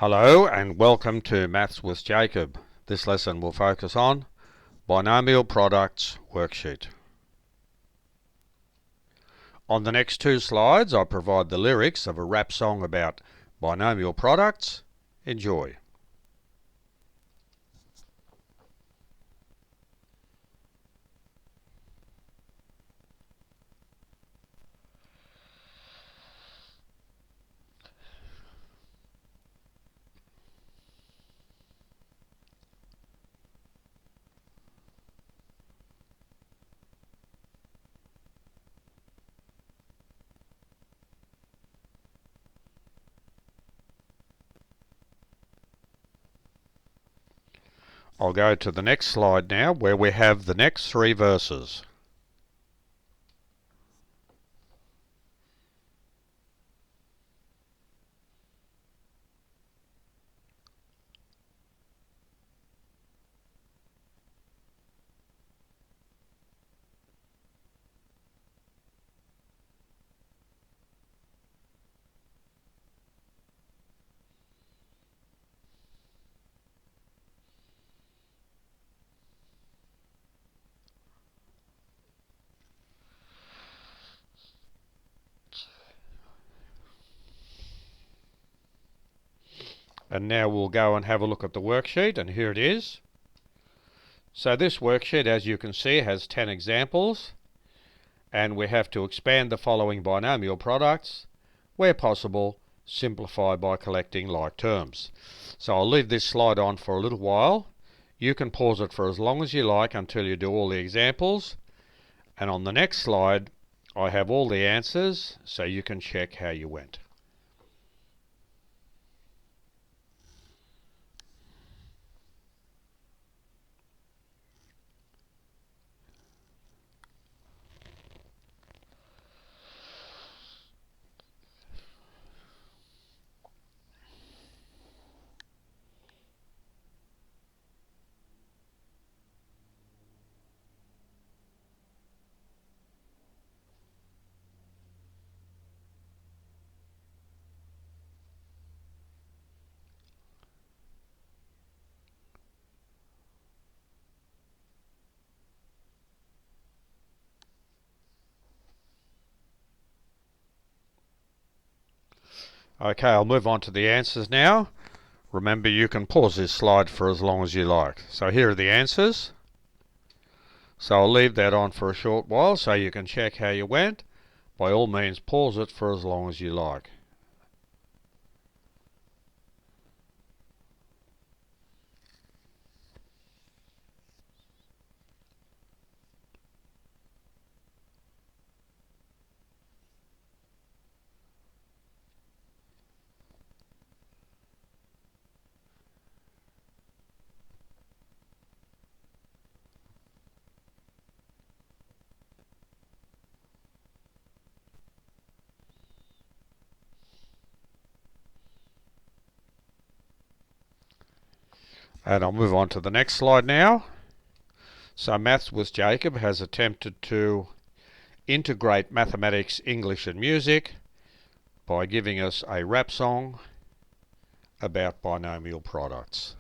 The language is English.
Hello and welcome to Maths with Jacob. This lesson will focus on Binomial Products worksheet. On the next two slides I provide the lyrics of a rap song about binomial products. Enjoy. I'll go to the next slide now where we have the next three verses. And now we'll go and have a look at the worksheet, and here it is. So this worksheet, as you can see, has 10 examples, and we have to expand the following binomial products. Where possible, simplify by collecting like terms. So I'll leave this slide on for a little while. You can pause it for as long as you like until you do all the examples. And on the next slide, I have all the answers so you can check how you went. Okay, I'll move on to the answers now. Remember, you can pause this slide for as long as you like. So here are the answers. So I'll leave that on for a short while so you can check how you went. By all means, pause it for as long as you like. And I'll move on to the next slide now. So Maths with Jacob has attempted to integrate mathematics, English and music by giving us a rap song about binomial products.